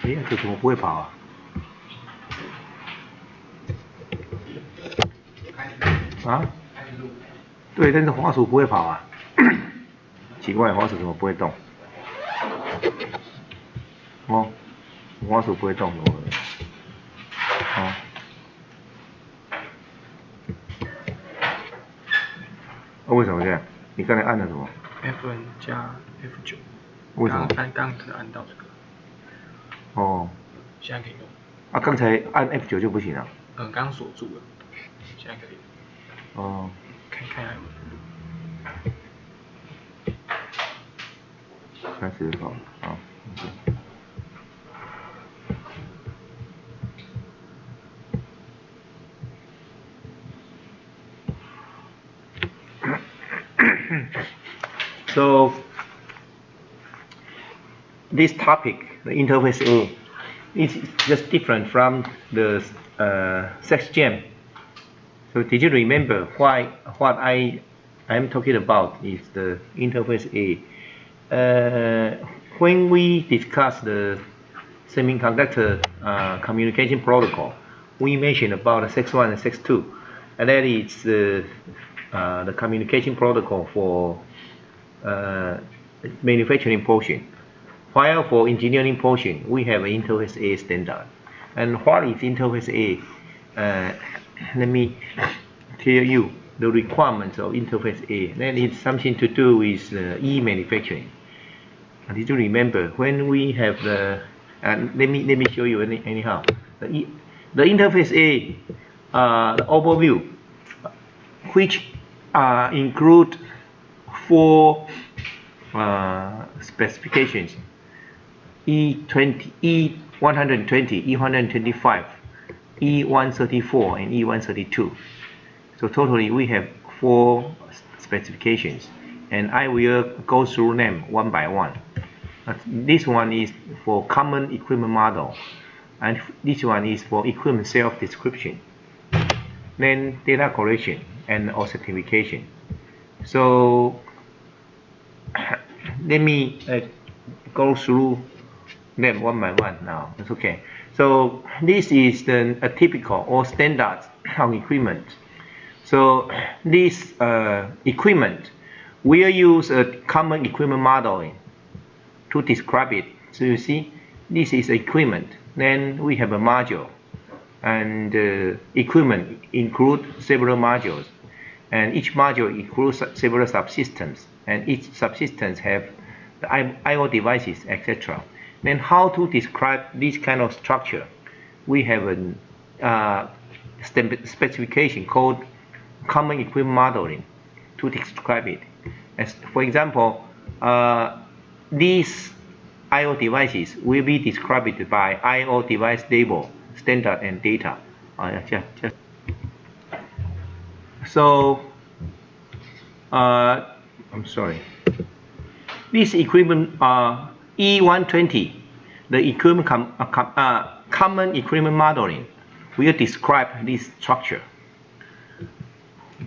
哎，这怎么不会跑啊？啊？对，但是滑鼠不会跑啊。奇怪，滑鼠怎么不会动？哦，滑鼠不会动，怎么了？哦。为什么这样？你刚才按了什么 ？F1 加 F9。为什么？刚可能按到这个。哦。现在可以用。啊，刚才按 F9就不行了。刚刚锁住了，现在可以。哦。看一下有没有。开始放，好。So this topic, the interface A, is just different from the sex gem. So did you remember what I am talking about is the interface A? When we discuss the semiconductor communication protocol, we mentioned about sex1 and sex2, and that is the communication protocol for manufacturing portion. While for engineering portion, we have an interface A standard. And what is interface A? Let me tell you the requirements of interface A. That is something to do with e-manufacturing. Did you remember when we have the? Let me show you anyhow. The interface A, the overview, which include 4 specifications: E120, E125, E134, and E132. So totally we have 4 specifications, and I will go through them one by one. This one is for common equipment model, and this one is for equipment self-description, then data collection and authentication. So let me go through them one by one now. It's okay. So this is a typical or standard on equipment. So this equipment will use a common equipment modeling to describe it. So you see, this is equipment. Then we have a module, and equipment include several modules, and each module includes several subsystems, and each subsystems have the I/O devices, etc. Then how to describe this kind of structure? We have a specification called common equipment modeling to describe it. As for example, these I/O devices will be described by I/O device label, standard, and data. So, I'm sorry. This equipment E120, the equipment common equipment modeling will describe this structure.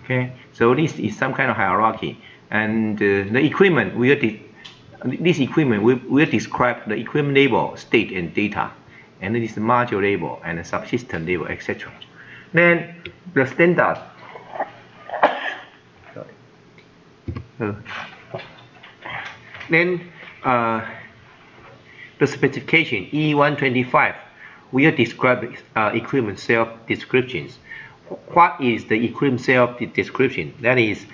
Okay, so this is some kind of hierarchy, and the equipment this equipment will describe the equipment label, state, and data, and this module label and the subsystem label, etc. Then the standard. Then the specification E125 will describe equipment self-descriptions. What is the equipment self-description? That is,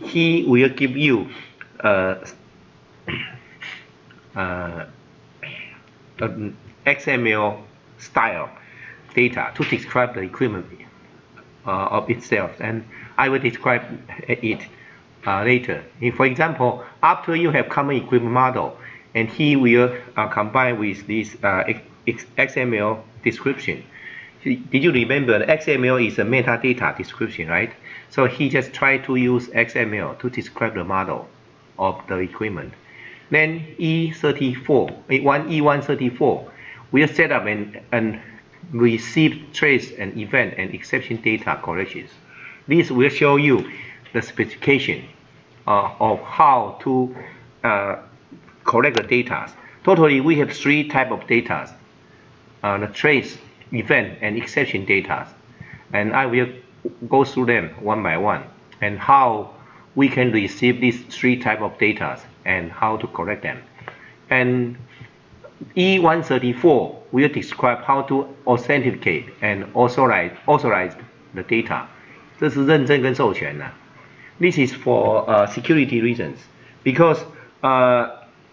he will give you XML style data to describe the equipment of itself, and I will describe it later. If, for example, after you have common equipment model, and he will combine with this XML description. Did you remember the XML is a metadata description, right? So he just tried to use XML to describe the model of the equipment. Then E134 will set up and receive trace and event and exception data collections. This will show you the specification of how to collect the data. totally we have 3 type of data, the trace, event, and exception data, and I will go through them one by one, and how we can receive these 3 type of data and how to correct them. And E134 will describe how to authenticate and authorize the data. 这是认证跟授权的。This is for security reasons, because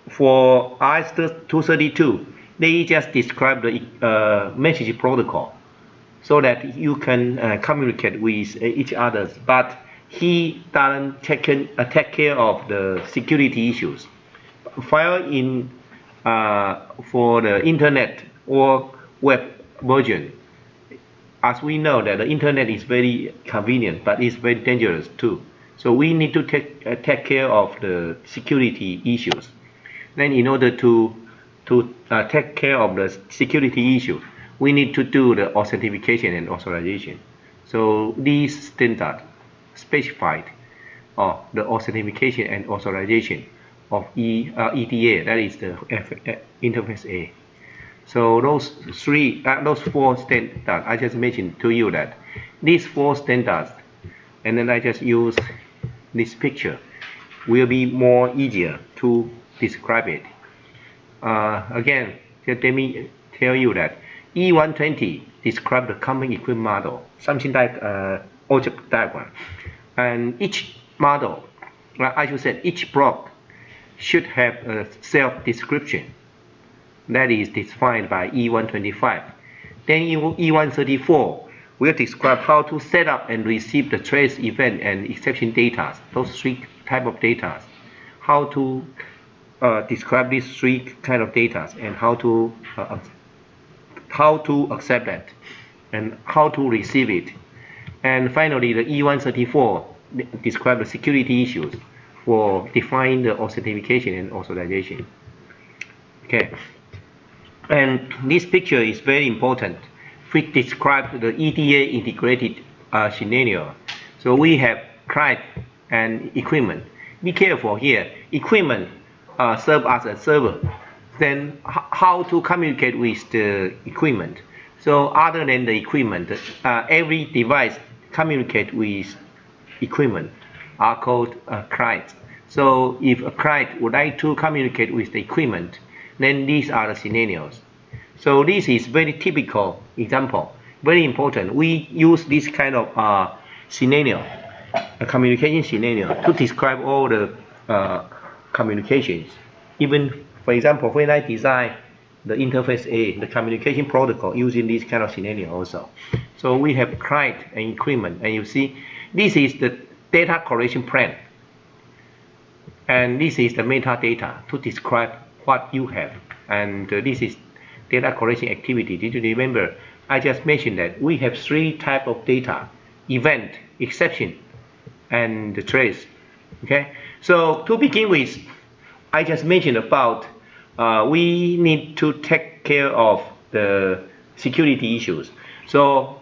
for IS-232, they just describe the message protocol so that you can communicate with each other, but he doesn't take care of the security issues. While in for the internet or web version, as we know that the internet is very convenient, but it's very dangerous too. So we need to take care of the security issues. Then in order to take care of the security issue, we need to do the authentication and authorization. So these standards specified the authentication and authorization of EDA, that is the interface A. So those 4 standards I just mentioned to you, that these 4 standards, and then I just use this picture, will be more easier to describe it. Again, let me tell you that E120 describes the common equipment model, something like object diagram, and each model, I should say each block, should have a self-description that is defined by E125. Then E134 will describe how to set up and receive the trace, event, and exception data, those 3 type of data, how to describe these 3 kind of data, and how to accept that, and how to receive it. And finally, the E134 describe the security issues for defining the authentication and authorization. Okay, and this picture is very important, which describes the EDA integrated scenario. So we have client and equipment. Be careful here. Equipment serve as a server. Then how to communicate with the equipment? So other than the equipment, every device communicate with equipment are called clients. So if a client would like to communicate with the equipment, then these are the scenarios. So this is very typical example, very important. We use this kind of scenario, a communication scenario, to describe all the communications. Even, for example, when I design the interface A, the communication protocol, using this kind of scenario also. So we have client and equipment, and you see this is the data collection plan, and this is the metadata to describe what you have, and this is data collection activity. Did you remember? I just mentioned that we have 3 types of data: event, exception, and the trace. Okay. So to begin with, I just mentioned about we need to take care of the security issues. So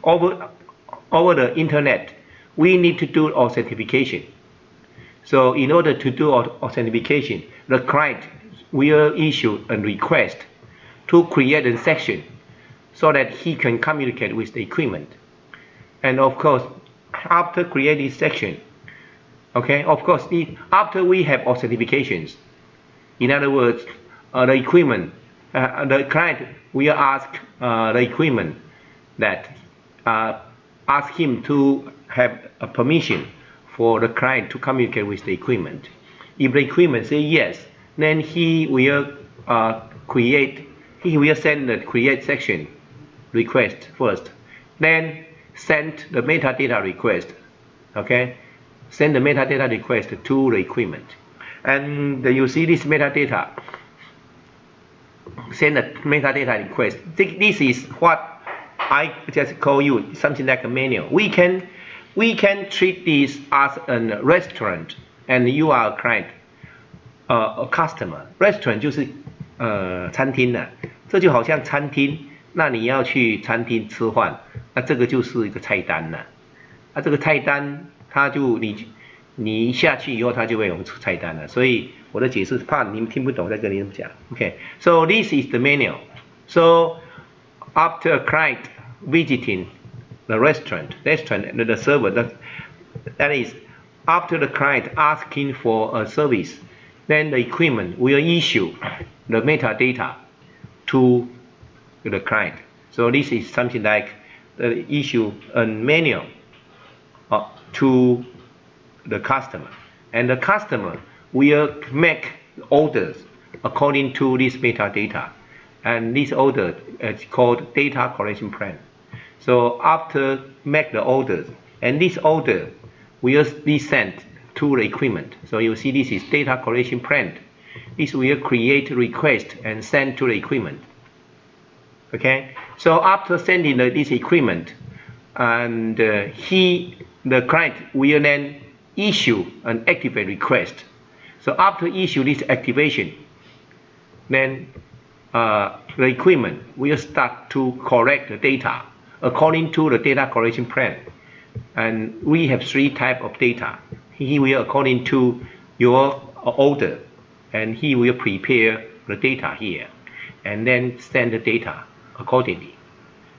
over the internet, we need to do authentication. So in order to do authentication, the client will issue a request to create a section so that he can communicate with the equipment. And of course, after creating section, okay, of course, after we have authentications, in other words, the equipment, the client will ask the equipment that ask him to have a permission for the client to communicate with the equipment. If the equipment say yes, then he will send the create section request first, then send the metadata request. Okay, send the metadata request to the equipment, and you see this metadata. Send the metadata request. This is what I just call you something like a menu. We can treat this as a restaurant, and you are a client, a customer. Restaurant 就是餐厅了，这就好像餐厅，那你要去餐厅吃饭，那这个就是一个菜单了。那这个菜单，它就你下去以后它就会有菜单了。所以我的解释怕你们听不懂，再跟你们讲。Okay, so this is the menu. So after a client visiting the restaurant, the server, that is, after the client asking for a service, then the equipment will issue the metadata to the client. So this is something like the issue a menu to the customer, and the customer will make orders according to this metadata, and this order is called data collection plan. So after make the orders, and this order will be sent to the equipment. So you see this is data collection plan. This will create request and send to the equipment. Okay, so after sending this equipment, and the client will then issue an activate request. So after issue this activation, then the equipment will start to collect the data according to the data collection plan. And we have 3 types of data. He will according to your order, and he will prepare the data here, and then send the data accordingly.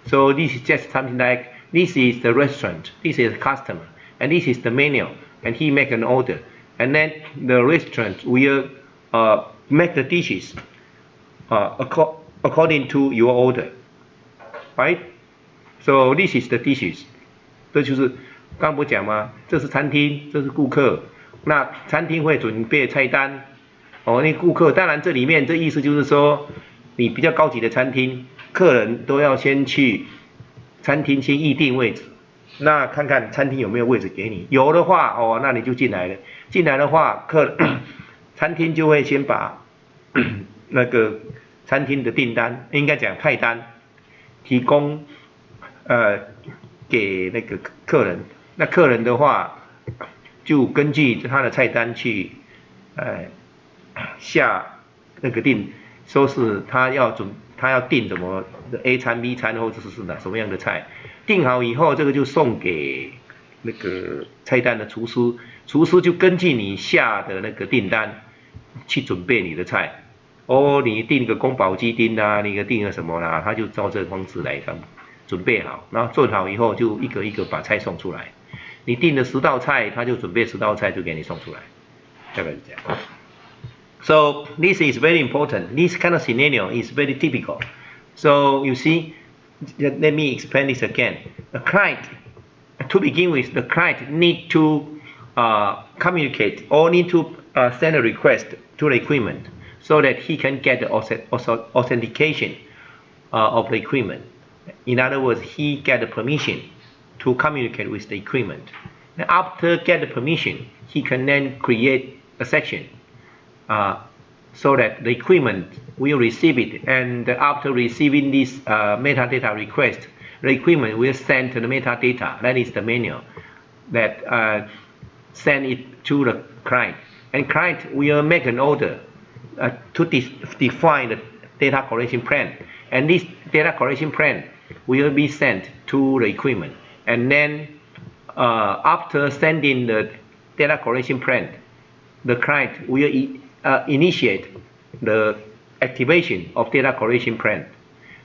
So this is just something like, this is the restaurant, this is the customer, and this is the menu, and he make an order, and then the restaurant will make the dishes according to your order, right? So this is the dishes. 这就是刚不讲吗？这是餐厅，这是顾客。那餐厅会准备菜单，那顾客当然这里面这意思就是说，你比较高级的餐厅，客人都要先去餐厅先预定位置，那看看餐厅有没有位置给你，有的话那你就进来了。进来的话，餐厅就会先把那个餐厅的订单，应该讲菜单，提供给那个客人。那客人的话，就根据他的菜单去下那个订，说是他要订什么 A 餐 B 餐或者是什么样的菜，订好以后，这个就送给那个菜单的厨师，厨师就根据你下的那个订单去准备你的菜。你订个宫保鸡丁啊，你订个什么啦，他就照这个方式来准备好，然后做好以后就一个一个把菜送出来。你订了10道菜，他就准备10道菜就给你送出来，大概是这样。So this is very important. This kind of scenario is very typical. So you see, let me explain this again. The client, to begin with, the client need to communicate or need to send a request to the equipment so that he can get the authentication of the equipment. In other words, he get the permission to communicate with the equipment. And after get the permission, he can then create a section so that the equipment will receive it, and after receiving this metadata request, the equipment will send the metadata, that is the menu, that send it to the client, and client will make an order to define the data collection plan, and this data collection plan will be sent to the equipment, and then after sending the data collection plan, the client will initiate the activation of data collection plan,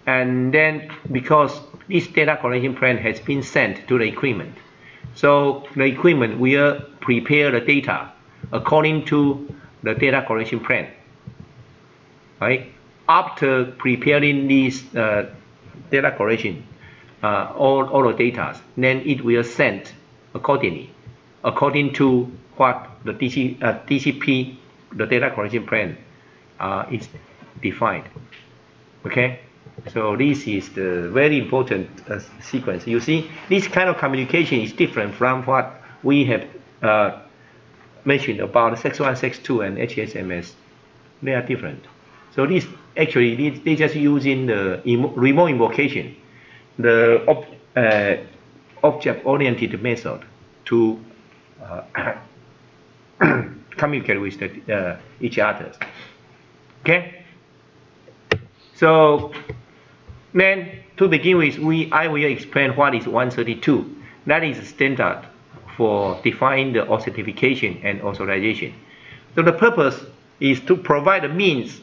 and then because this data collection plan has been sent to the equipment, so the equipment will prepare the data according to the data collection plan. Right? After preparing this data collection, all the data, then it will send accordingly, according to what the TCP, the data collection plan, is defined. Okay, so this is the very important sequence. You see, this kind of communication is different from what we have mentioned about Sex1, Sex2, and HSMS. They are different. So this actually they just using the remote invocation, the object-oriented method to communicate with each other. Okay. So then to begin with, I will explain what is 132. That is standard for defining the authentication and authorization. So the purpose is to provide a means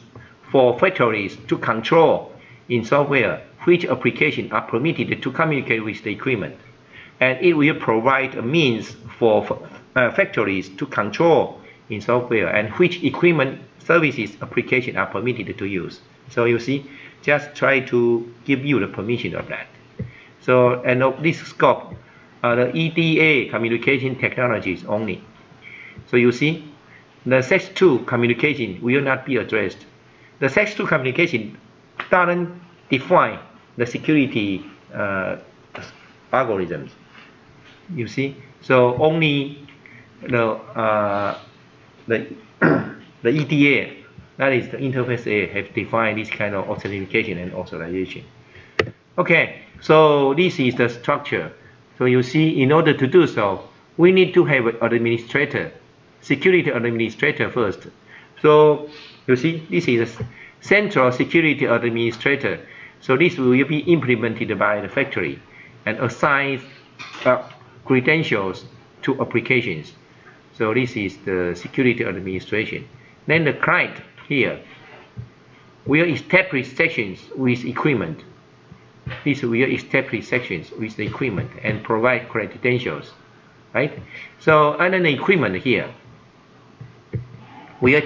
for factories to control in software which applications are permitted to communicate with the equipment. And it will provide a means for factories to control in software and which equipment, services, applications are permitted to use. So you see, just try to give you the permission of that. So, and of this scope, the EDA communication technologies only. So you see, the Section 2 communication will not be addressed. The Section 2 communication doesn't define the security algorithms. You see, so only the EDA, that is the interface A, have defined this kind of authentication and authorization. Okay, so this is the structure. So you see, in order to do so, we need to have an administrator, security administrator first. So you see, this is a central security administrator. So this will be implemented by the factory and assigns credentials to applications. So this is the security administration. Then the client here will establish sections with equipment. This will establish sections with the equipment and provide credentials, right? So under the equipment here, we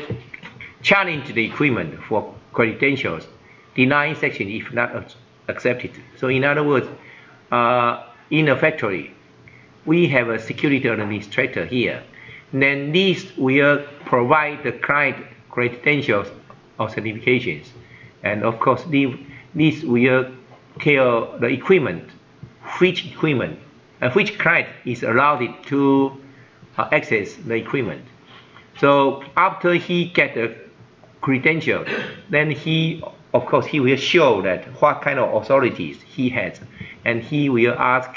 challenge the equipment for credentials, deny section if not accepted. So in other words, in a factory, we have a security administrator here. Then this will provide the client credentials authentications, and of course this will tell the equipment which client is allowed to access the equipment. So after he gets the credential, then he will show that what kind of authorities he has, and he will ask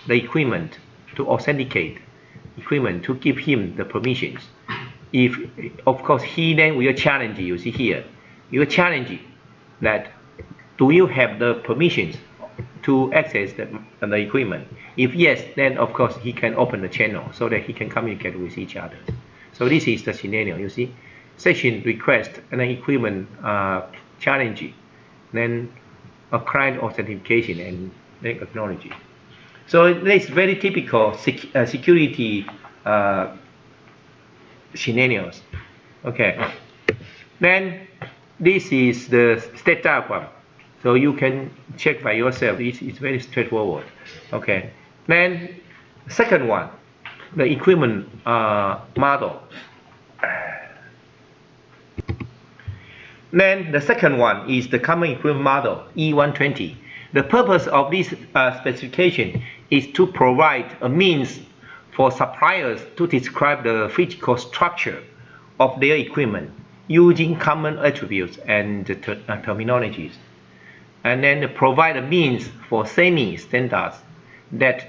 the equipment to authenticate equipment to give him the permissions. If of course he then will challenge you. See here, you will challenge that do you have the permissions to access the equipment? If yes, then of course he can open the channel so that he can communicate with each other. So this is the scenario. You see, session request and then equipment challenge, then a client authentication and then acknowledge. So this is very typical security scenarios. Okay. Then this is the state diagram. So you can check by yourself. It's very straightforward. Okay. Then second one, the equipment model. Then the second one is the common equipment model, E120. The purpose of this specification is to provide a means for suppliers to describe the physical structure of their equipment using common attributes and terminologies, and then provide a means for semi-standards that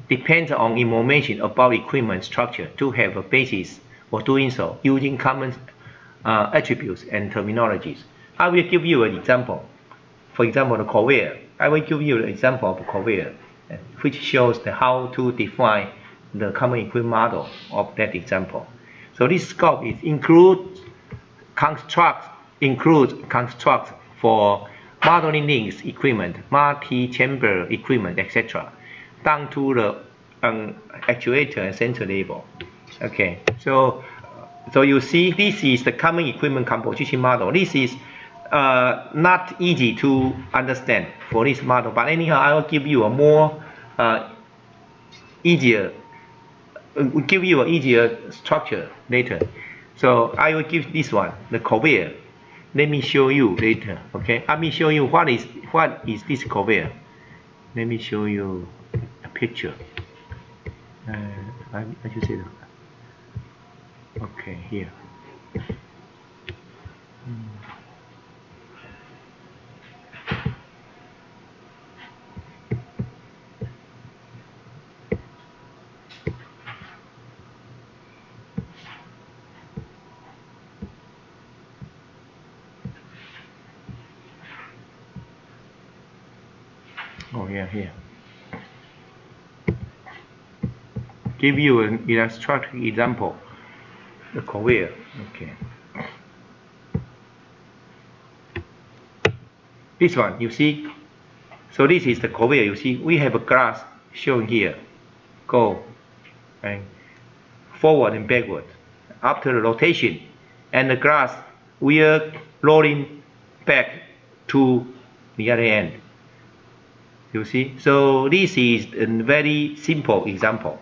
depends on information about equipment structure to have a basis for doing so using common attributes and terminologies. I will give you an example. For example, the conveyor. I will give you an example of a conveyor, which shows how to define the common equipment model of that example. So this scope includes construct for modeling links equipment, multi-chamber equipment, etc., down to the actuator and sensor level. Okay, so you see this is the common equipment composition model. This is not easy to understand for this model, but anyhow I will give you a more easier structure later. So I will give this one, the conveyor. Let me show you later. Okay, let me show you what is this conveyor. Let me show you a picture. I should say that. Okay, here. Oh yeah, here. give you an illustrative example. The conveyor. Okay. This one, you see. So this is the conveyor. You see, we have a glass shown here. Go and forward and backward after the rotation, and the glass will rolling back to the other end. You see. So this is a very simple example.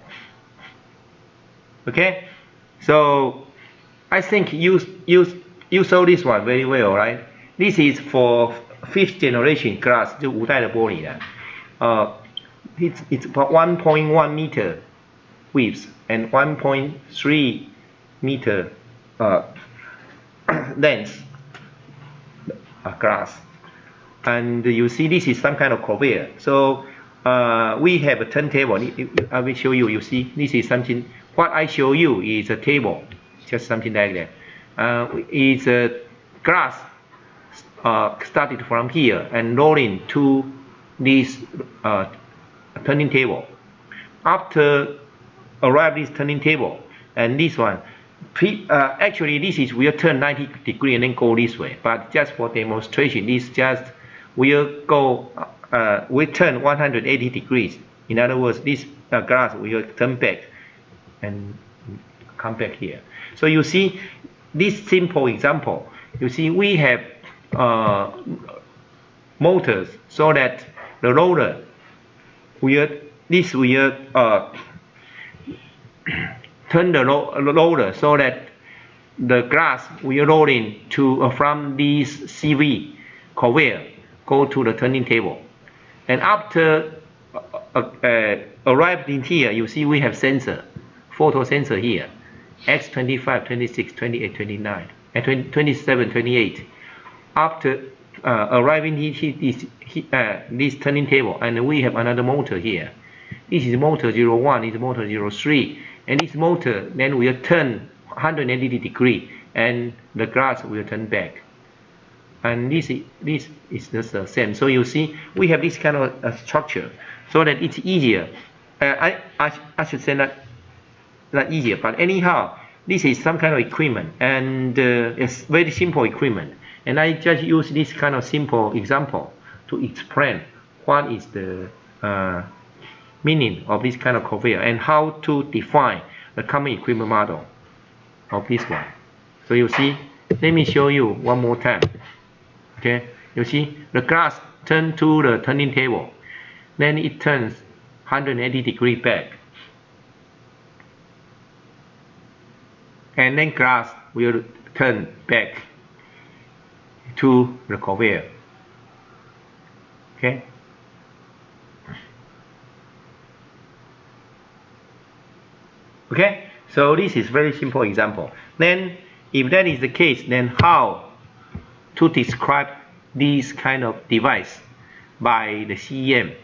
Okay. So I think you saw this one very well, right? This is for 5th generation glass, 就5代的玻璃的。It's about 1.1 meter width and 1.3 meter length glass. And you see this is some kind of conveyor. So we have a turntable. I will show you. You see, this is something. What I show you is a table, just something like that. It's a glass started from here and rolling to this turning table. After arrive this turning table, and this one, actually this is will turn 90 degrees and then go this way. But just for demonstration, this just will go will turn 180 degrees. In other words, this glass will turn back and come back here. So you see this simple example. You see we have motors so that the roller will turn the roller so that the glass will roll in to from this CV conveyor go to the turning table. And after arrived in here, you see we have sensor, photo sensor here, X25, 26, 28, 29, and 27, 28. After arriving this turning table, and we have another motor here. This is motor 01, this is motor 03, and this motor then will turn 180 degrees, and the glass will turn back. And this is the same. So you see, we have this kind of structure so that it's easier. I should say not easier, but anyhow, this is some kind of equipment, and it's very simple equipment. And I just use this kind of simple example to explain what is the meaning of this kind of conveyor and how to define the common equipment model of this one. So you see, let me show you one more time. Okay, you see the glass turn to the turning table, then it turns 180 degrees back, and then glass will turn back to the conveyor. Okay. Okay, so this is very simple example. Then if that is the case, then how to describe this kind of device by the CEM?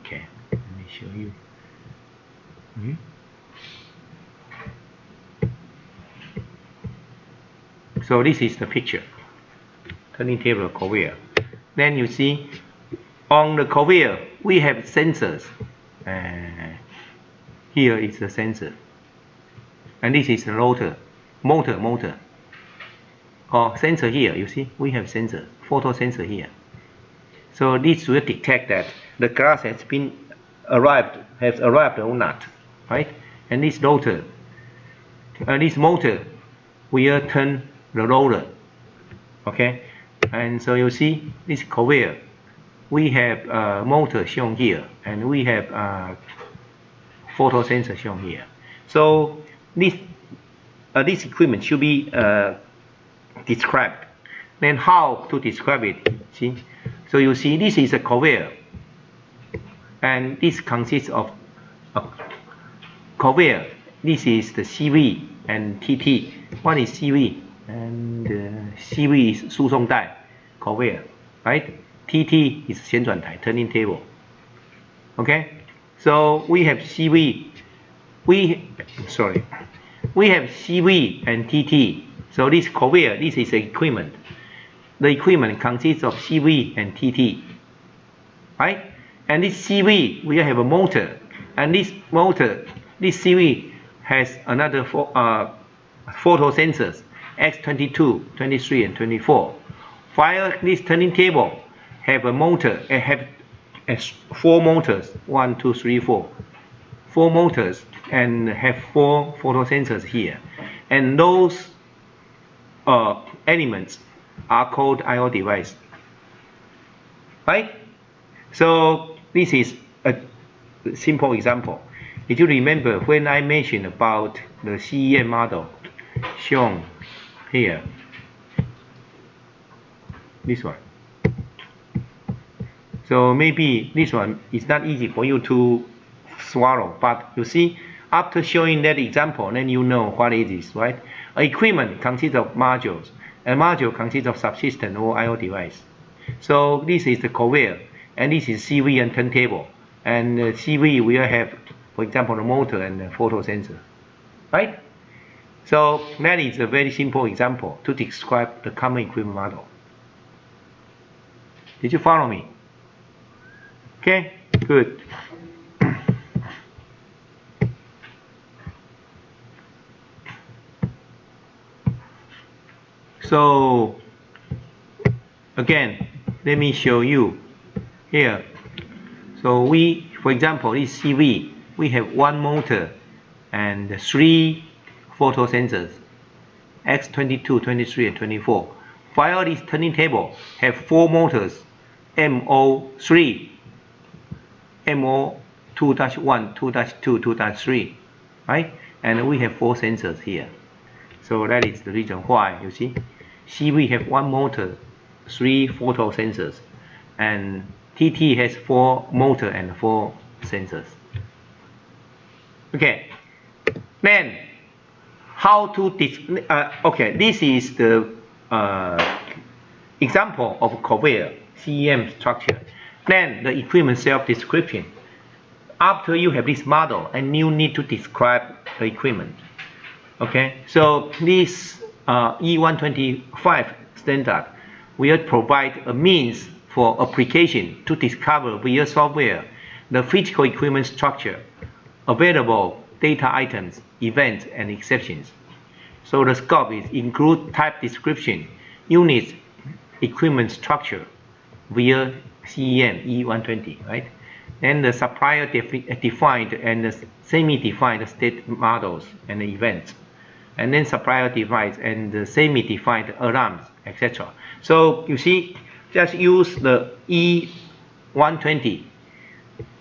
Okay, let me show you. So this is the picture. Turning table conveyor. Then you see on the conveyor we have sensors. Here is the sensor, and this is the rotor, motor. Or sensor here. You see we have sensor, photo sensor here. So this will detect that the glass has arrived or not, right? And this rotor, this motor will turn the roller. Okay. And so you see this conveyor, we have motor shown here, and we have photo sensor shown here. So this equipment should be described. Then how to describe it? See, so you see this is a conveyor, and this consists of a conveyor. This is the CV and TT. What is CV? And CV is 输送带 conveyor, right? TT is 旋转台 turning table. Okay, so we have CV. We have CV and TT. So this conveyor, this is equipment. The equipment consists of CV and TT, right? And this CV, we have a motor, and this motor this CV has another photo sensors, X22, 23, and 24. While this turning table have a motor, have 4 motors, 1, 2, 3, 4. 4 motors and have 4 photo sensors here. And those elements are called I/O device. Right? So this is a simple example. If you remember when I mentioned about the CEM model shown here, this one. So maybe this one is not easy for you to swallow, but you see, after showing that example, then you know what it is, right? Equipment consists of modules. A module consists of subsystem or I/O device. So this is the conveyor, and this is CV and turntable. And CV will have, for example, the motor and the photo sensor, right? So that is a very simple example to describe the common equipment model. Did you follow me? Okay, good. So again, let me show you here. So for example, this CV, we have 1 motor and 3 photo sensors, X22, 23, and 24. While this turning table have 4 motors, MO3, MO 2-1, 2-2, 2-3, right? And we have 4 sensors here. So that is the reason why, you see, CV have 1 motor, 3 photo sensors, and TT has 4 motor and 4 sensors. Okay, then how to okay, this is the example of conveyor CEM structure. Then the equipment self-description. After you have this model, and you need to describe the equipment. Okay, so this E125 standard will provide a means for application to discover via software the physical equipment structure, available data items, events, and exceptions. So the scope is include type description, units, equipment structure via CEM E120, right? And the supplier defined and the semi-defined state models and events, and then supplier defined and the semi-defined alarms, etc. So you see, just use the E120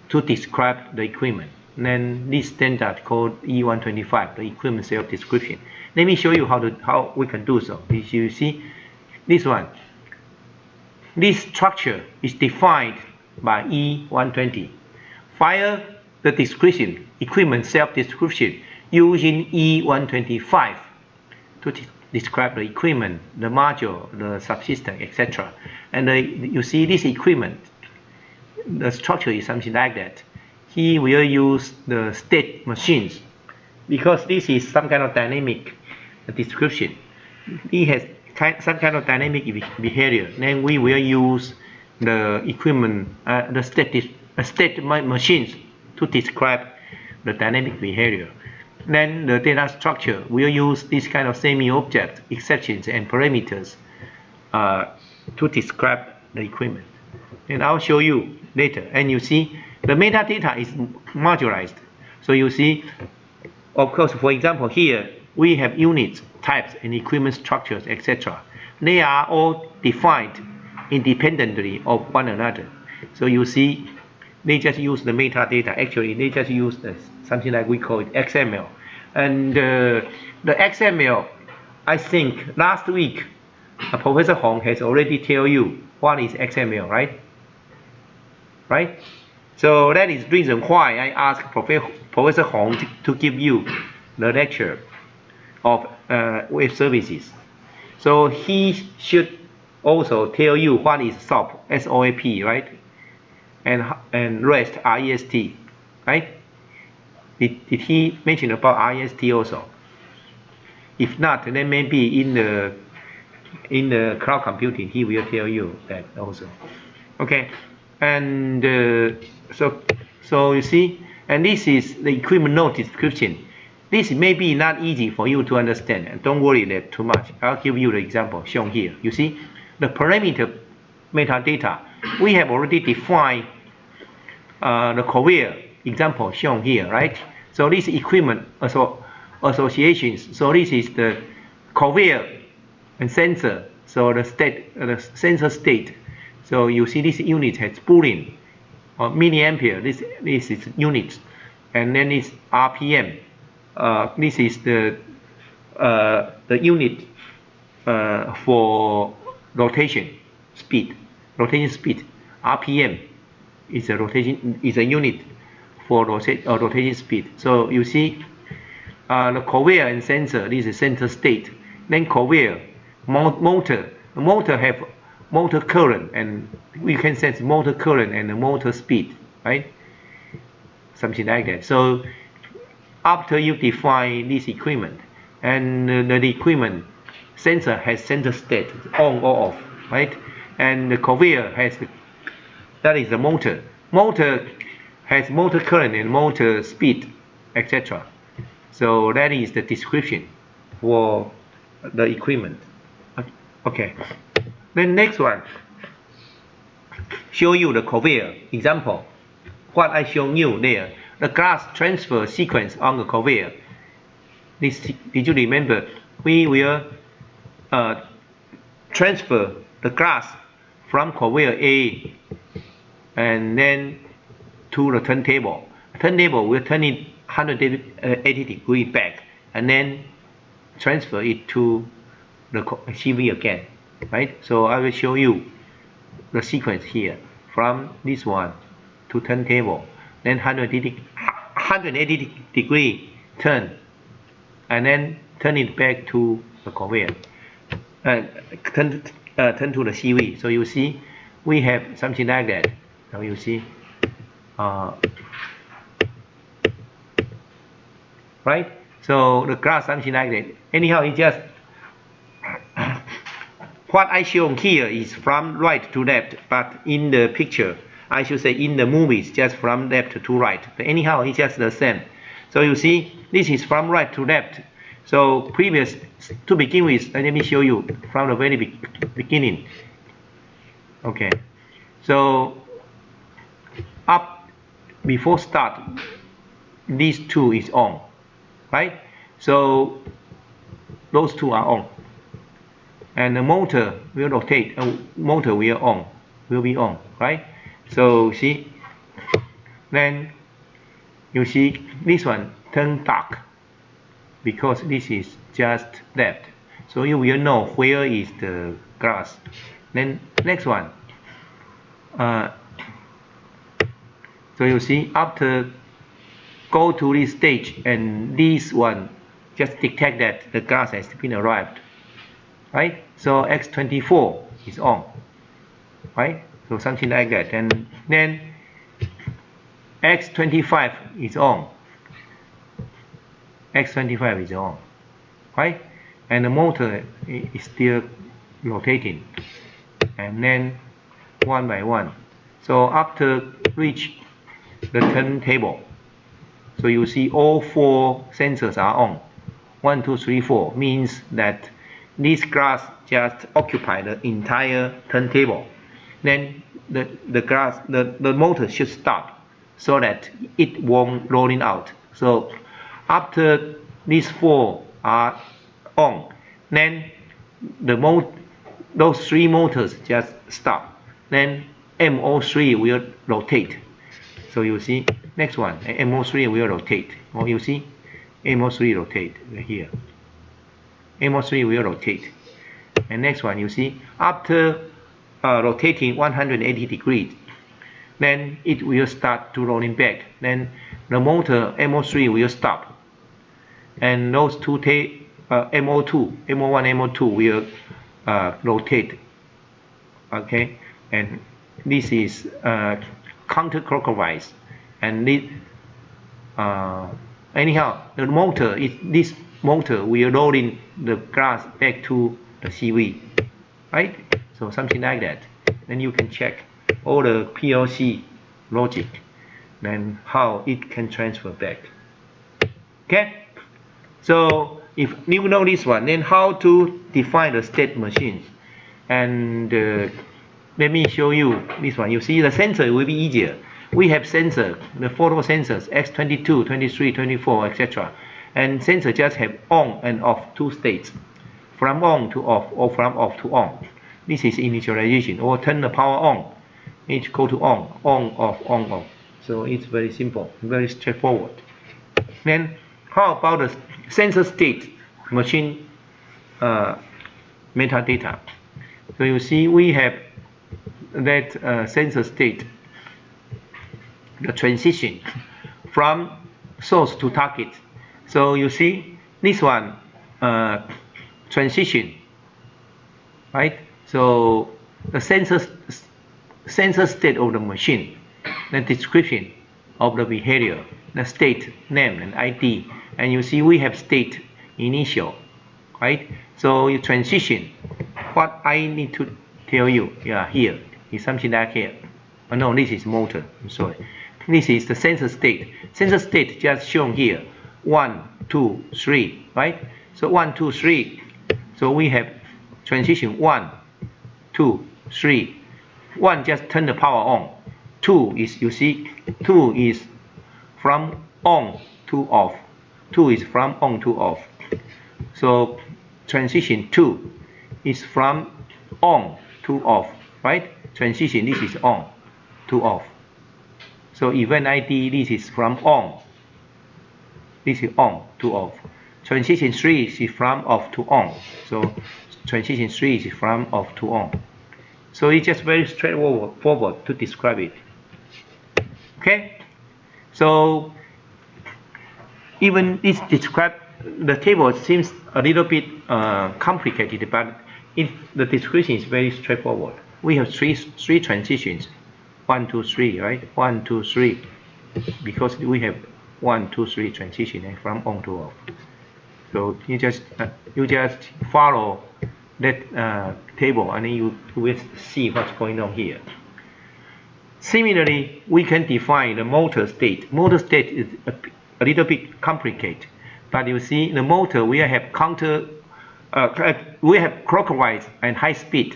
to describe the equipment. And then this standard called E125, the equipment self-description. Let me show you how we can do so. As you see, this one, this structure is defined by E120. While the description, equipment self-description, using E125 to describe the equipment, the module, the subsystem, etc. And you see this equipment, the structure is something like that. He will use the state machines because this is some kind of dynamic description. He has some kind of dynamic behavior. Then we will use the equipment, the state machines to describe the dynamic behavior. Then the data structure will use this kind of semi-object exceptions and parameters to describe the equipment. And I'll show you later. And you see the metadata is modularized. So you see, of course, for example, here we have units, types, and equipment structures, etc. They are all defined independently of one another. So you see, they just use the metadata. Actually, they just use something like we call it XML. And the XML, I think last week, Professor Hong has already tell you what is XML, right? Right? So that is the reason why I asked Professor Hong to give you the lecture of web services. So he should also tell you what is SOAP, SOAP, right? And REST, REST, right? Did he mention about REST also? If not, then maybe in the cloud computing he will tell you that also. Okay, and so you see, And this is the equipment node description. This may be not easy for you to understand, and don't worry that too much. I'll give you the example shown here. You see, the parameter metadata, we have already defined the conveyor example shown here, right? So this equipment associations. So this is the conveyor and sensor. So the sensor state. So you see this unit has Boolean or milliampere. This is units, and then it's RPM. This is the unit for rotation speed. RPM is a unit for rotation speed. So you see the conveyor and sensor. This is sensor state. Then conveyor, motor. The motor have motor current, and we can sense motor current and the motor speed, right? Something like that. So after you define this equipment, and the equipment sensor has sensor state on or off, right? And the conveyor has that is the motor. Motor has motor current and motor speed, etc. So that is the description for the equipment. Okay. Then next one, show you the conveyor example. What I shown you there, the glass transfer sequence on the conveyor. Did you remember? We will transfer the glass from conveyor A and then to the turntable. Turntable will turn it 180 degrees back and then transfer it to the CV again, right? So I will show you the sequence here from this one to turntable, then 180 degree turn, and then turn it back to the conveyor, turn to the CV. So you see, we have something like that. Now you see, right? So the graph something like that. Anyhow, it just what I shown here is from right to left, but in the picture, I should say in the movies, just from left to right. But anyhow, it's just the same. So you see, this is from right to left. So previous, to begin with, let me show you from the very beginning. Okay. So up before start, these two is on, right? So those two are on. And the motor will rotate, motor will be on, right? So see, then you see this one turn dark because this is just left. So you will know where is the glass. Then next one. So you see after go to this stage, and this one just detect that the glass has been arrived. Right? So X24 is on, right? So something like that, and then X25 is on. X25 is on, right? And the motor is still rotating, and then one by one. So after reach the turntable, so you see all four sensors are on. 1, 2, 3, 4 means that this glass just occupy the entire turntable. Then the motor should stop so that it won't rolling out. So after these four are on, then those three motors just stop. Then MO3 will rotate. So you see next one, MO3 will rotate. Or you see MO3 rotate right here. MO3 will rotate. And next one, you see, after rotating 180 degrees, then it will start to rolling back. Then the motor MO3 will stop. And those two MO2, MO1, MO2 will rotate. Okay, and this is counterclockwise. And this, anyhow, the motor is this motor will roll in the glass back to the CV, right? So something like that. Then you can check all the PLC logic. then how it can transfer back. Okay, so if you know this one, then how to define the state machines. And let me show you this one. You see the sensor will be easier. We have sensor, the photo sensors, X22, 23, 24, etc. And sensor just have on and off two states, from on to off or from off to on. This is initialization, or turn the power on. It go to on, off, on, off. So it's very simple, very straightforward. Then how about the sensor state machine metadata? So you see we have that sensor state, the transition from source to target. So you see this one transition, right? So the sensor state of the machine, the description of the behavior, the state name and ID, and you see we have state initial, right? So you transition. What I need to tell you, yeah, here is something like here. Oh, no, this is motor. I'm sorry. This is the sensor state. Sensor state just shown here. 1, 2, 3, right? So 1, 2, 3. So we have transition 1, 2, 3. 1 just turn the power on. 2 is, you see, 2 is from on to off. 2 is from on to off. So transition 2 is from on to off, right? Transition, this is on to off. So event ID, this is from on. This is on to off. Transition 3 is from off to on. So transition 3 is from off to on. So it's just very straightforward to describe it. Okay? So even this describe, the table seems a little bit complicated, but the description is very straightforward. We have three transitions, 1, 2, 3, right? 1, 2, 3, because we have 1, 2, 3 transition from on to off. So you just follow that table, and then you will see what's going on here. Similarly, we can define the motor state. Motor state is a little bit complicated, but you see the motor we have we have clockwise and high speed,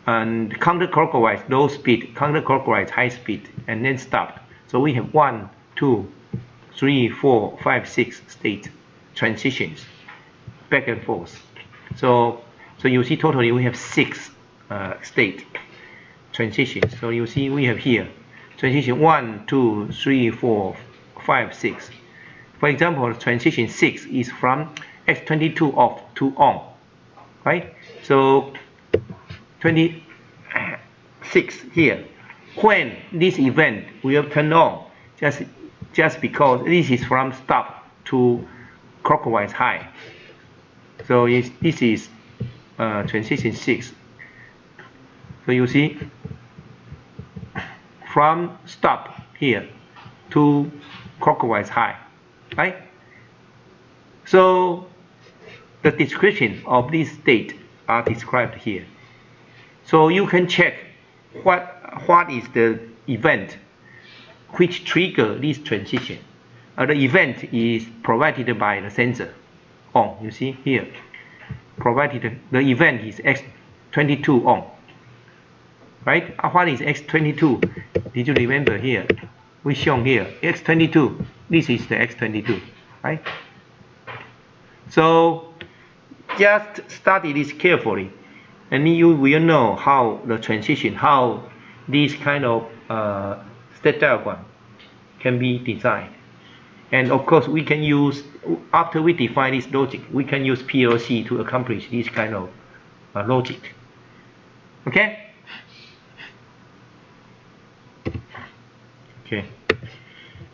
and counterclockwise low speed, counterclockwise high speed, and then stop. So we have 1, 2, 3, 4, 5, 6 state transitions back and forth. So you see totally we have 6 state transitions. So you see we have here transition 1, 2, 3, 4, 5, 6. For example, transition 6 is from X22 off to on, right? So 26 here. When this event will turn on, just because this is from stop to clockwise high. So this is transition 6. So you see from stop here to clockwise high, right? So the description of this state are described here. So you can check what is the event which trigger this transition. The event is provided by the sensor on. You see here, provided the event is X22 on, right? What is X22? Did you remember here? We shown here X22. This is the X22, right? So just study this carefully, and you will know how the transition, how this kind of state diagram can be designed. And of course, we can use, after we define this logic, we can use PLC to accomplish this kind of logic. Okay? Okay.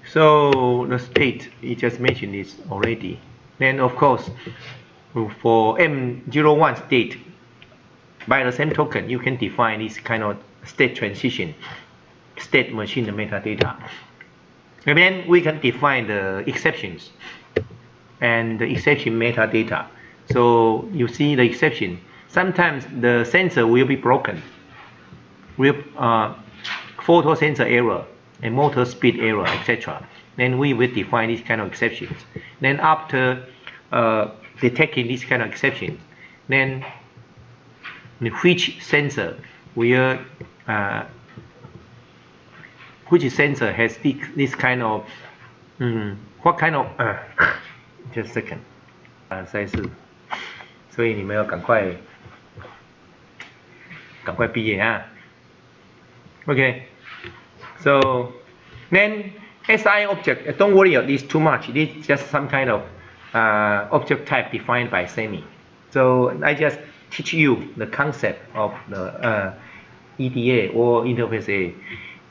So the state, you just mentioned this already. Then of course, for M01 state, by the same token, you can define this kind of state transition, state machine metadata. And then we can define the exceptions and the exception metadata. So you see the exception. Sometimes the sensor will be broken with photo sensor error. a motor speed error, etc. Then we will define these kind of exceptions. Then after detecting this kind of exception, then which sensor will has this kind of what kind of just a second 实在是，所以你们要赶快毕业啊。Okay, so then SI object, don't worry about this too much. This is just some kind of object type defined by SEMI. So I just teach you the concept of the EDA or interface A,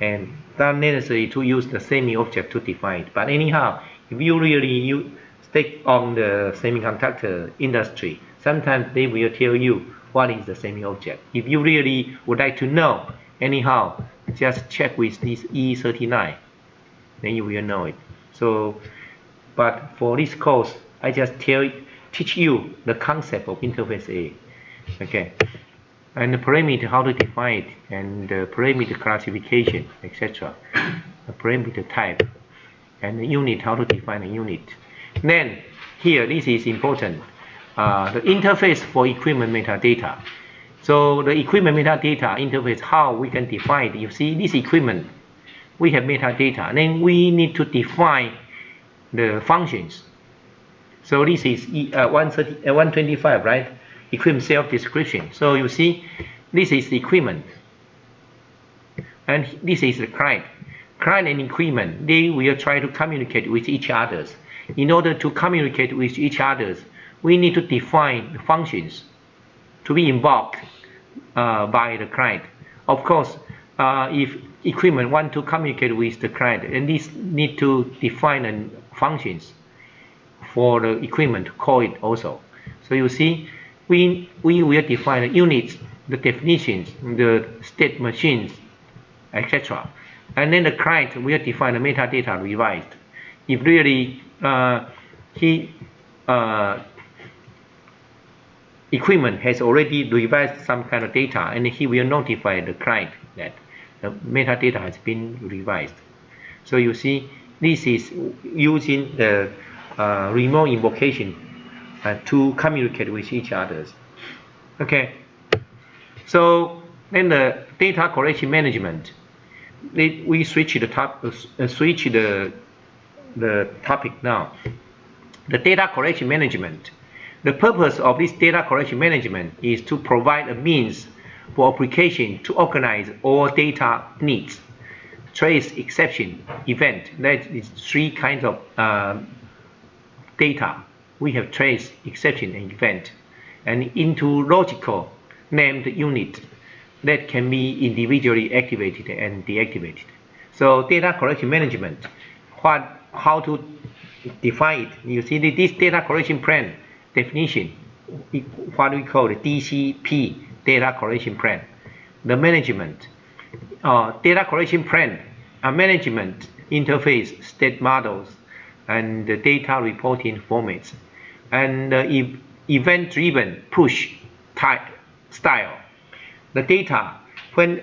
and not necessary to use the SEMI object to define it. But anyhow, if you really stick on the semiconductor industry, sometimes they will tell you what is the SEMI object. If you really would like to know, anyhow, just check with this E39, then you will know it. So, but for this course, I just teach you the concept of interface A, okay, and the parameter, how to define it, and the parameter classification, etc. The parameter type, and the unit, how to define a unit. Then here, this is important. The interface for equipment metadata. So the equipment metadata interface, how we can define it. You see this equipment, we have metadata, and then we need to define the functions. So this is 125, right? Equipment self-description. So you see, this is the equipment, and this is the client. Client and equipment, they will try to communicate with each other. In order to communicate with each other, we need to define the functions to be invoked by the client. Of course, if equipment want to communicate with the client, and this need to define functions for the equipment to call it also. So you see, we will define the units, the definitions, the state machines, etc. And then the client will define the metadata revised. If really equipment has already revised some kind of data, and he will notify the client that the metadata has been revised. So you see, this is using the remote invocation to communicate with each other. Okay. So then the data collection management. We switch the topic now. The data collection management. The purpose of this data collection management is to provide a means for application to organize all data needs, trace, exception, event. That is three kinds of data. We have trace, exception, and event, and into logical named unit that can be individually activated and deactivated. So data collection management, how to define it? You see this data collection plan definition, what we call the DCP, data collection plan. The management, data collection plan, a management interface, state models, and the data reporting formats, and the event-driven push type style. The data, when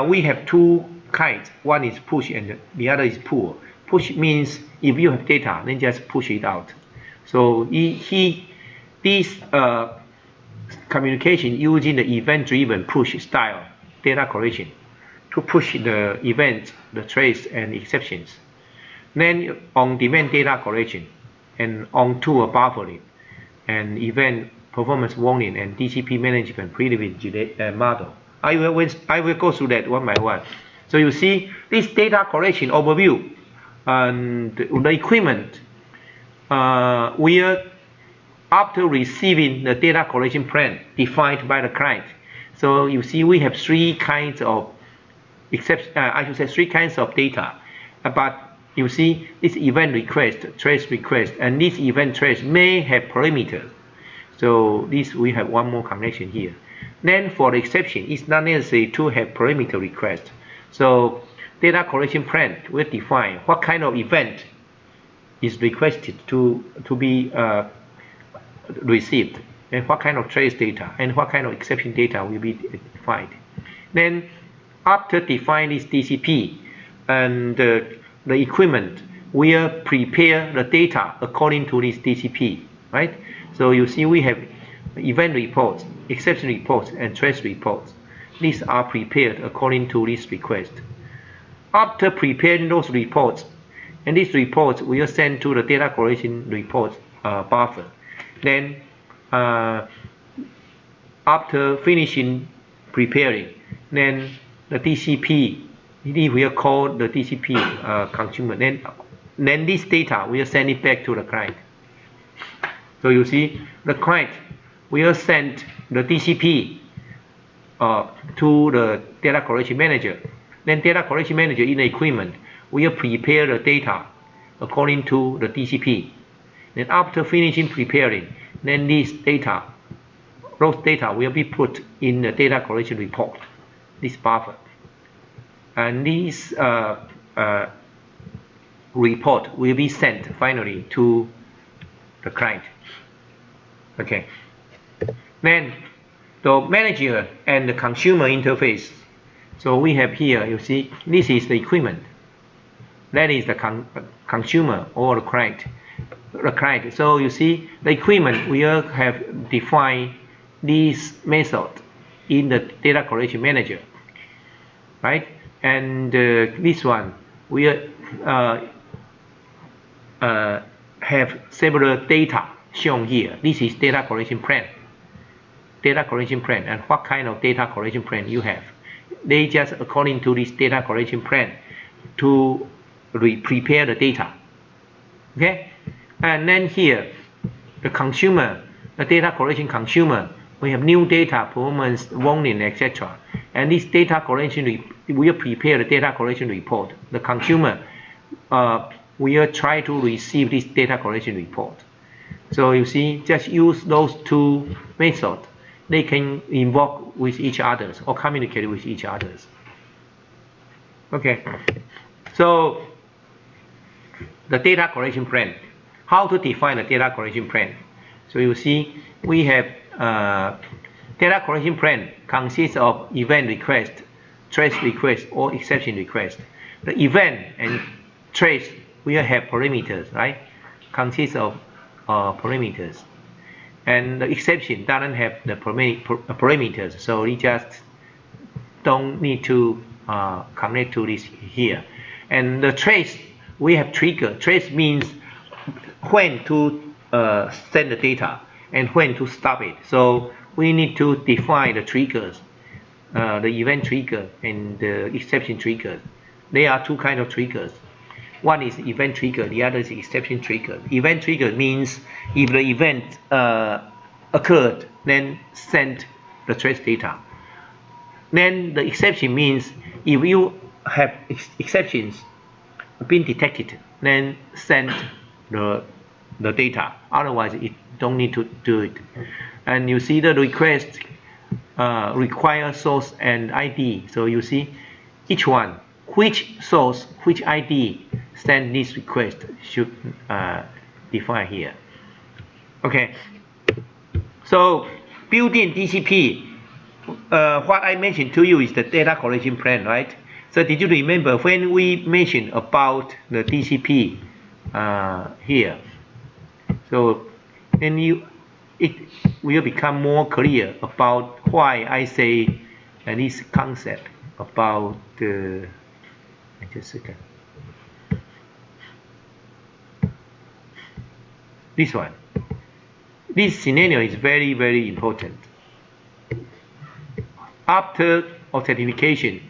we have two kinds, one is push and the other is pull. Push means if you have data, then just push it out. So this communication using the event-driven push style data collection to push the events, the trace, and exceptions. Then on-demand data collection and on-tool buffering and event performance warning and DCP management privilege model. I will go through that one by one. So you see this data collection overview, and the equipment will, after receiving the data collection plan defined by the client. So you see we have three kinds of three kinds of data. But you see this event request, trace request, and this event trace may have parameters. So this we have one more connection here. Then for the exception, it's not necessary to have parameter request. So data collection plan will define what kind of event is requested to be received, and what kind of trace data and what kind of exception data will be defined. Then after defining this DCP, and the equipment will prepare the data according to this TCP, right? So you see we have event reports, exception reports, and trace reports. These are prepared according to this request. After preparing those reports, and these reports will send to the data correlation reports buffer. Then after finishing preparing, then the TCP, we will call the TCP consumer. Then this data will send it back to the client. So you see, the client will send the TCP to the data collection manager. Then data collection manager in the equipment will prepare the data according to the TCP. Then after finishing preparing, then those data will be put in the data collection report, this buffer. And this report will be sent finally to the client. Okay. Then the manager and the consumer interface. So we have here, you see, this is the equipment. That is the consumer or the client. So you see, the equipment will have defined this method in the data collection manager, right? And this one will have several data shown here. This is data collection plan. Data collection plan, and what kind of data collection plan you have. They just according to this data collection plan to prepare the data. Okay, and then here the consumer, the data collection consumer, we have new data, performance, warning, etc. And this data collection will prepare the data collection report. The consumer will try to receive this data collection report. So you see, just use those two methods. They can invoke with each other or communicate with each other. Okay, so the data collection plan. How to define the data collection plan? So you see, we have data collection plan consists of event request, trace request, or exception request. The event and trace will have parameters, right? Consists of parameters. And the exception doesn't have the parameters, so we just don't need to connect to this here. And the trace, we have trigger. Trace means when to send the data and when to stop it. So we need to define the triggers, the event trigger and the exception trigger. There are two kinds of triggers. One is event trigger, the other is exception trigger. Event trigger means if the event occurred, then send the trace data. Then the exception means if you have exceptions being detected, then send the data. Otherwise, it don't need to do it. And you see the request require source and ID. So you see each one, which source, which ID send this request should define here. Okay. So built-in TCP, what I mentioned to you is the data collection plan, right? So did you remember when we mentioned about the TCP here? So then it will become more clear about why I say this concept about the. Just a second. This one. This scenario is very, very important. After authentication,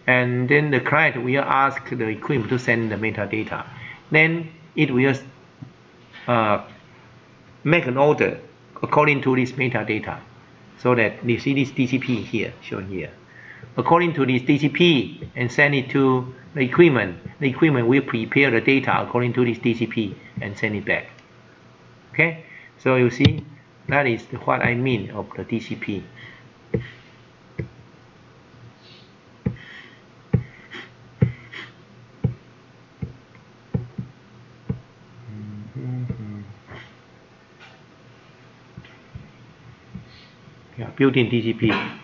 and then the client will ask the equipment to send the metadata. Then it will make an order according to this metadata, so that you see this TCP here, shown here. According to this TCP and send it to the equipment. The equipment will prepare the data according to this TCP and send it back. Okay, so you see, that is what I mean of the TCP. Yeah, built-in TCP.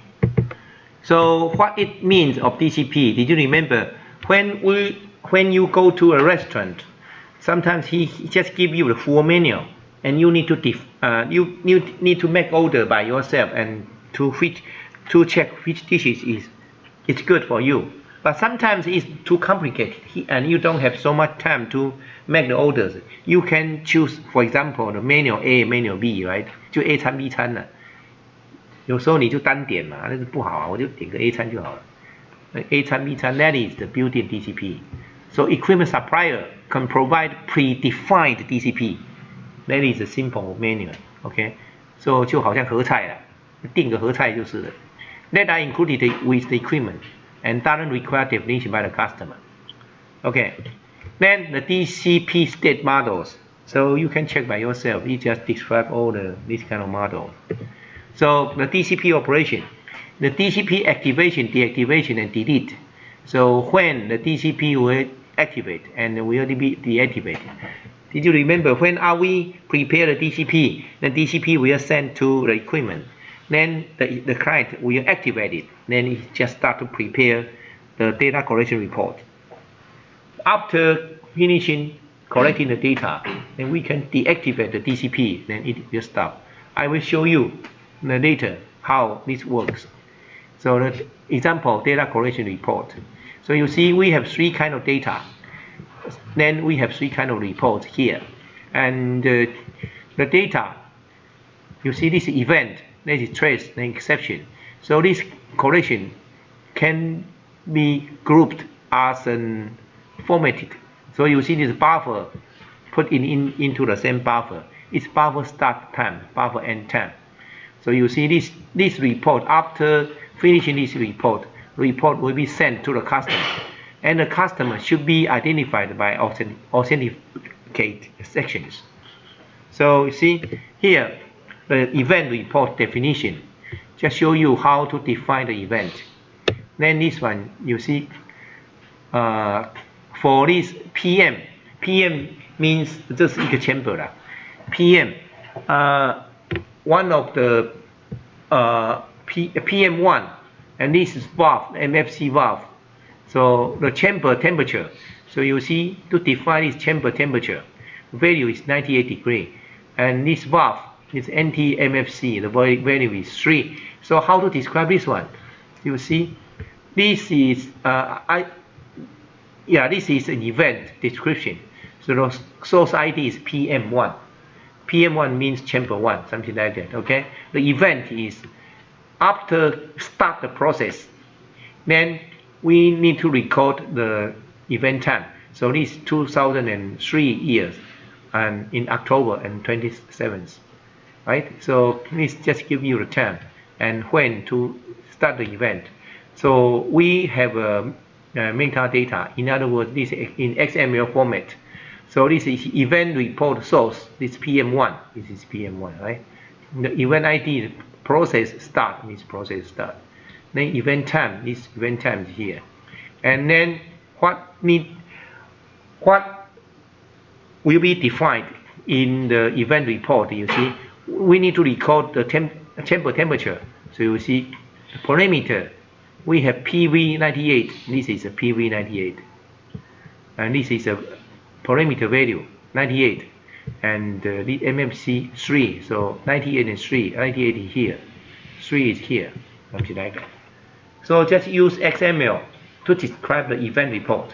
So what it means of TCP? Did you remember when you go to a restaurant, sometimes he just give you the full menu, and you need to you need to make order by yourself and to check which dishes is good for you. But sometimes it's too complicated, and you don't have so much time to make the orders. You can choose, for example, the menu A, menu B, right？ 就 A 餐 B 餐了。有时候你就单点嘛，那是不好啊，我就点个 A 餐就好了。A 餐 B 餐 that is the built-in DCP. So equipment supplier can provide predefined DCP. That is a simple menu. Okay. So 就好像合菜了，定个合菜就是了。That are included with the equipment and doesn't require definition by the customer. Okay. Then the DCP state models. So you can check by yourself. It just describe all this kind of model. So the DCP operation, the DCP activation, deactivation, and delete. So when the DCP will activate and will be deactivated. Did you remember when we prepare the DCP will send to the equipment. Then the client will activate it. Then it just start to prepare the data collection report. After finishing collecting the data, then we can deactivate the DCP. Then it will stop. I will show you later how this works. So the example data collection report. So you see we have three kind of data. Then we have three kind of reports here. And the data, you see this event, this is trace, then exception. So this collection can be grouped as an formatted. So you see this buffer put into the same buffer. It's buffer start time, buffer end time. So you see this report, after finishing this report will be sent to the customer. And the customer should be identified by authenticate sections. So you see here, the event report definition just show you how to define the event. Then this one, you see, for this PM means 这是一个 chamber 啦。PM, one of the PM1, and this is valve, MFC valve. So the chamber temperature. So you see, to define this chamber temperature, value is 98 degrees, and this valve is NT-MFC. The value is 3. So how to describe this one? You see, this is this is an event description. So the source ID is PM1. PM1 means chamber 1, something like that. Okay. The event is after start the process, then we need to record the event time. So this is 2003 years, and in October and 27th, right? So this just give you the time and when to start the event. So we have metadata. In other words, this is in XML format. So this is event report source. This PM1. This is PM1, right? The event ID process start. This process start. Then event time. This event time is here. And then what will be defined in the event report? You see, we need to record the chamber temperature. So you see, the parameter. We have PV98. This is a PV98, and this is a parameter value 98, and the MFC 3. So 98 and 3. 98 is here, 3 is here, something like that. So just use XML to describe the event report.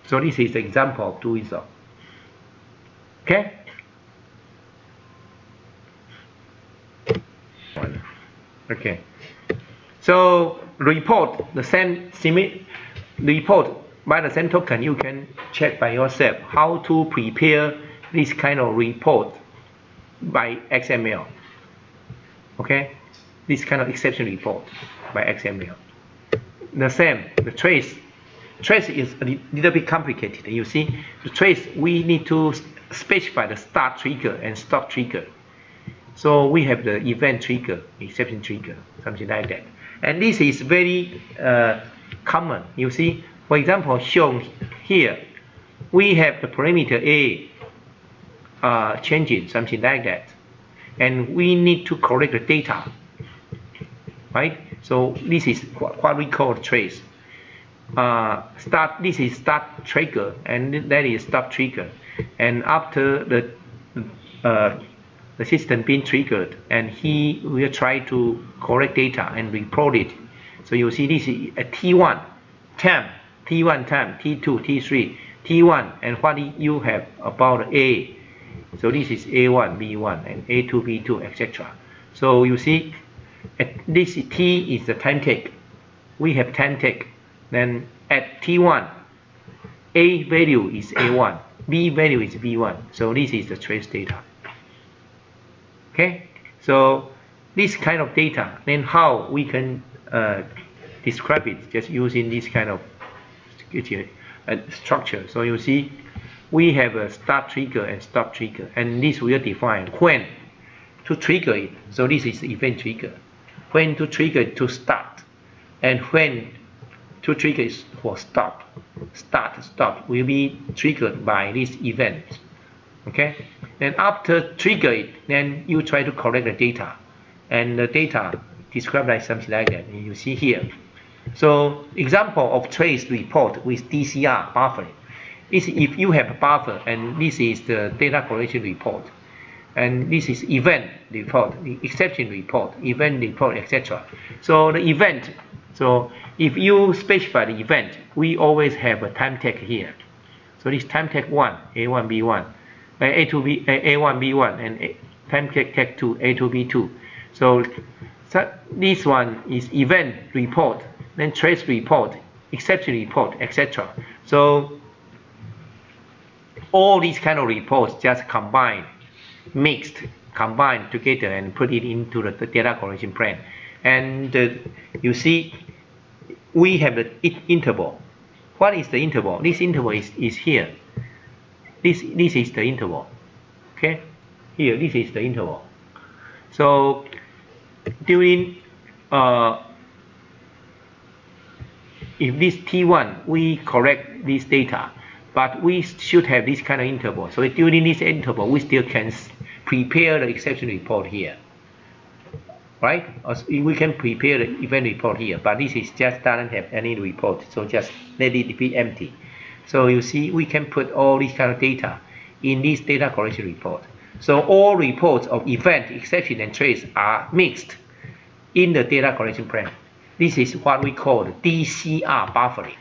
So this is the example of doing so. Okay. Okay. So report the same report by the same token. You can check by yourself how to prepare this kind of report by XML. Okay, this kind of exception report by XML. The same, the trace is a little bit complicated. You see, the trace we need to specify the start trigger and stop trigger. So we have the event trigger, exception trigger, something like that. And this is very common. You see, for example, shown here, we have the parameter A changing, something like that. And we need to correct the data, right? So this is what we call trace. start. This is start trigger, and that is stop trigger. And after the system being triggered, and he will try to collect data and report it. So you see this is a T1 time, T1 time, T2, T3, T1, and what you have about A. So this is A1, B1, and A2, B2, etc. So you see, this T is the time take. We have time take. Then at T1, A value is A1, B value is B1. So this is the trace data. Okay, so this kind of data, then how we can describe it just using this kind of structure. So you see, we have a start trigger and stop trigger, and this will define when to trigger it. So this is the event trigger. When to trigger it to start, and when to trigger it for stop. Stop will be triggered by this event. Okay. Then after trigger it, then you try to collect the data, and the data described like something like that. You see here. So example of trace report with DCR buffering is if you have a buffer, and this is the data collection report, and this is event report, exception report, event report, etc. So the event. So if you specify the event, we always have a time tag here. So this time tag 1, A1, B1, A2, B, A1, B1, and time tag 2, A2, B2. So this one is event report, then trace report, exception report, etc. So all these kind of reports just combined together and put it into the data collection plan. And you see, we have the interval. What is the interval? This interval is here. This is the interval. Okay, here this is the interval. So during if this T1 we correct this data, but we should have this kind of interval. So during this interval, we still can prepare the exception report here, right? Or we can prepare the event report here, but this is just doesn't have any report, so just let it be empty. So you see, we can put all this kind of data in this data collection report. So all reports of event, exception, and trace are mixed in the data collection plan. This is what we call the DCR buffering.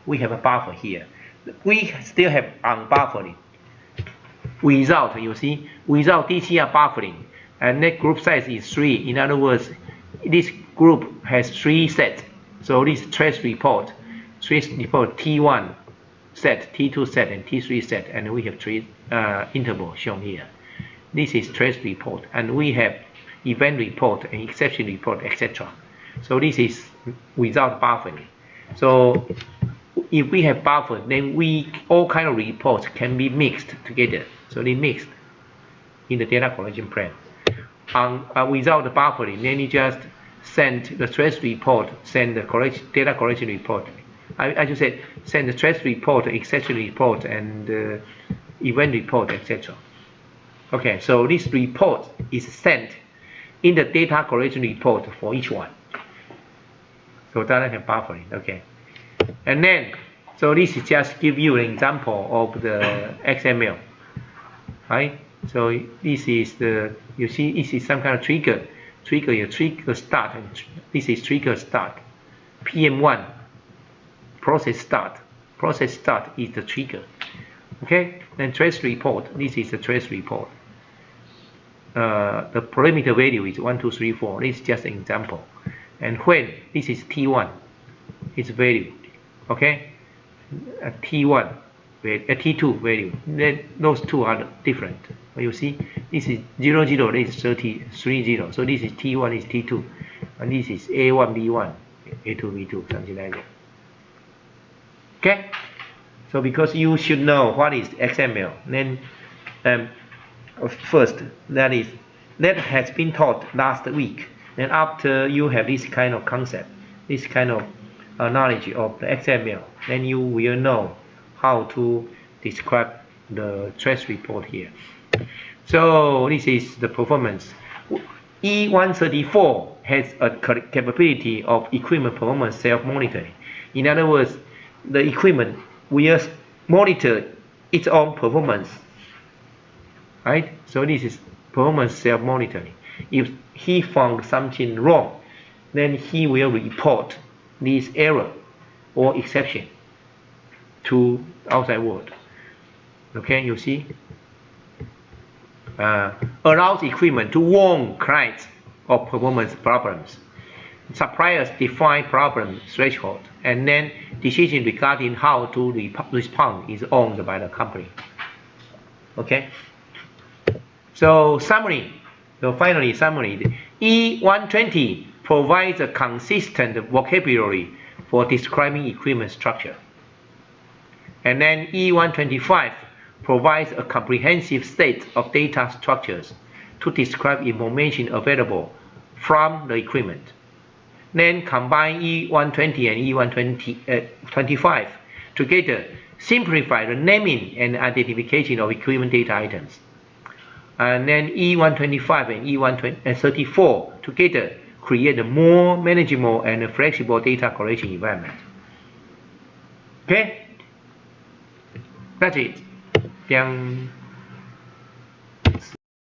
We have a buffer here. We still have unbuffering without, you see, without DCR buffering, and net group size is 3. In other words, this group has 3 sets. So this trace report T1 set, T2 set, and T3 set, and we have 3 intervals shown here. This is trace report, and we have event report and exception report, etc. So this is without buffering. So if we have buffer, then all kind of reports can be mixed together. So they mixed in the data collection plan. Without the buffering, then you just send the trace report, send the data collection report. I just said send the trace report, exception report, and event report, etc. Okay, so this report is sent in the data collection report for each one. So that doesn't have buffering. Okay. And then, so this is just give you an example of the XML, right? So this is the, you see, this is some kind of trigger start, and this is trigger start. PM1, process start is the trigger. Okay, then trace report, this is the trace report. The parameter value is 1, 2, 3, 4. This is just an example. And when, this is T1, its value. Okay, a T1, a T2 value. Then those two are different. You see, this is 0, 0, this is 3, 0. So this is T1, is T2, and this is A1, B1, A2, B2, something like that. Okay, so because you should know what is XML, then first that has been taught last week. Then after you have this kind of concept, this kind of knowledge of the XML, then you will know how to describe the trace report here. So this is the performance. E134 has a capability of equipment performance self-monitoring. In other words, the equipment will monitor its own performance, right? So this is performance self-monitoring. If he found something wrong, then he will report this error or exception to outside world. Okay, you see? Allows equipment to warn clients of performance problems. Suppliers define problem threshold, and then decision regarding how to respond is owned by the company. Okay. So summary. So finally, summary. E120 provides a consistent vocabulary for describing equipment structure. And then E125 provides a comprehensive set of data structures to describe information available from the equipment. Then combine E120 and E125 together, simplify the naming and identification of equipment data items. And then E125 and E134 together create a more manageable and flexible data collection environment. Okay, that's it.